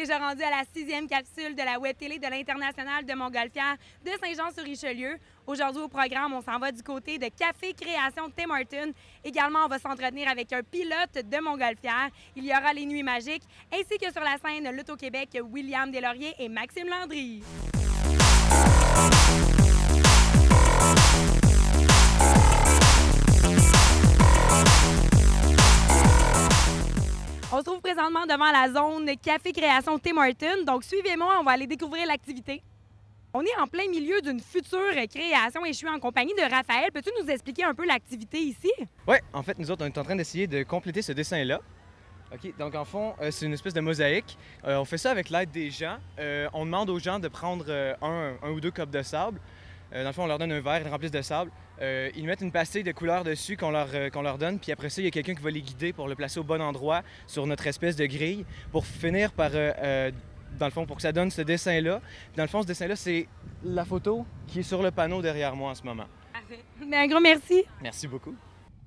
déjà rendus à la 6e capsule de la web télé de l'International de Montgolfière de Saint-Jean-sur-Richelieu. Aujourd'hui au programme, on s'en va du côté de Café Création Tim Hortons. Également, on va s'entretenir avec un pilote de Montgolfière. Il y aura les Nuits magiques, ainsi que sur la scène L'Auto-Québec, William Deslauriers et Maxime Landry. On se trouve présentement devant la zone Café Création Tim Hortons. Donc, suivez-moi, on va aller découvrir l'activité. On est en plein milieu d'une future création et je suis en compagnie de Raphaël. Peux-tu nous expliquer un peu l'activité ici? Oui, en fait, nous autres, on est en train d'essayer de compléter ce dessin-là. OK, donc en fond, c'est une espèce de mosaïque. On fait ça avec l'aide des gens. On demande aux gens de prendre un ou deux copes de sable. Dans le fond, on leur donne un verre, ils remplissent de sable. Ils mettent une pastille de couleur dessus qu'on leur donne. Puis après ça, il y a quelqu'un qui va les guider pour le placer au bon endroit sur notre espèce de grille pour finir par, dans le fond, pour que ça donne ce dessin-là. Dans le fond, ce dessin-là, c'est la photo qui est sur le panneau derrière moi en ce moment. Parfait. Un gros merci. Merci beaucoup.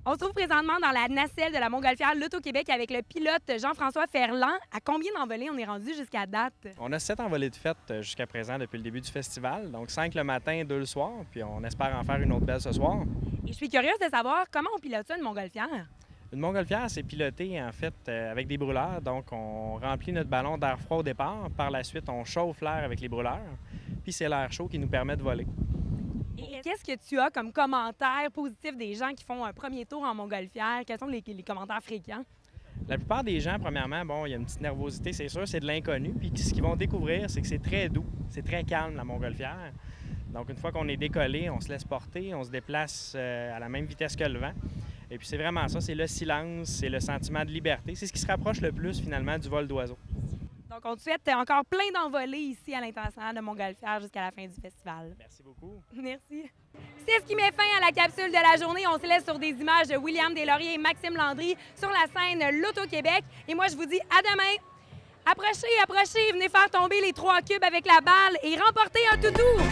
On se trouve présentement dans la nacelle de la Montgolfière L'Auto-Québec avec le pilote Jean-François Ferland. À combien d'envolées on est rendu jusqu'à date? On a 7 envolées de fête jusqu'à présent depuis le début du festival. Donc 5 le matin, 2 le soir. Puis on espère en faire une autre belle ce soir. Et je suis curieuse de savoir comment on pilote ça une Montgolfière? Une montgolfière, c'est piloté en fait avec des brûleurs. Donc on remplit notre ballon d'air froid au départ. Par la suite, on chauffe l'air avec les brûleurs. Puis c'est l'air chaud qui nous permet de voler. Et qu'est-ce que tu as comme commentaires positifs des gens qui font un premier tour en Montgolfière? Quels sont les commentaires fréquents? La plupart des gens, premièrement, bon, il y a une petite nervosité, c'est sûr, c'est de l'inconnu. Puis ce qu'ils vont découvrir, c'est que c'est très doux, c'est très calme, la Montgolfière. Donc une fois qu'on est décollé, on se laisse porter, on se déplace à la même vitesse que le vent. Et puis c'est vraiment ça, c'est le silence, c'est le sentiment de liberté. C'est ce qui se rapproche le plus, finalement, du vol d'oiseau. Donc, on te souhaite encore plein d'envolées ici à l'International de Montgolfière jusqu'à la fin du festival. Merci beaucoup. Merci. C'est ce qui met fin à la capsule de la journée. On se laisse sur des images de William Deslauriers et Maxime Landry sur la scène L'Auto-Québec. Et moi, je vous dis à demain. Approchez, approchez, venez faire tomber les 3 cubes avec la balle et remportez un toutou.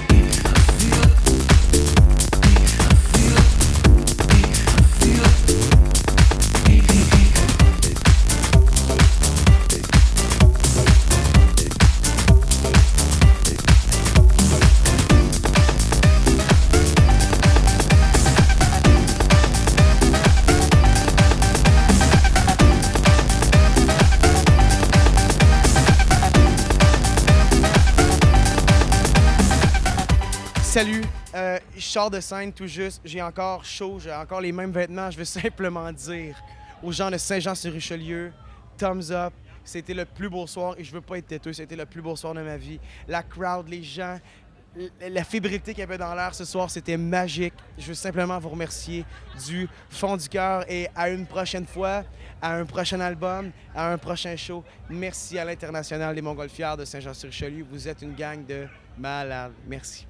Salut, je sors de scène tout juste, j'ai encore chaud, j'ai encore les mêmes vêtements. Je veux simplement dire aux gens de Saint-Jean-sur-Richelieu, thumbs up, c'était le plus beau soir et je veux pas être têteux, c'était le plus beau soir de ma vie. La crowd, les gens, la fébrilité qu'il y avait dans l'air ce soir, c'était magique. Je veux simplement vous remercier du fond du cœur et à une prochaine fois, à un prochain album, à un prochain show. Merci à l'International des Montgolfières de Saint-Jean-sur-Richelieu. Vous êtes une gang de malades. Merci.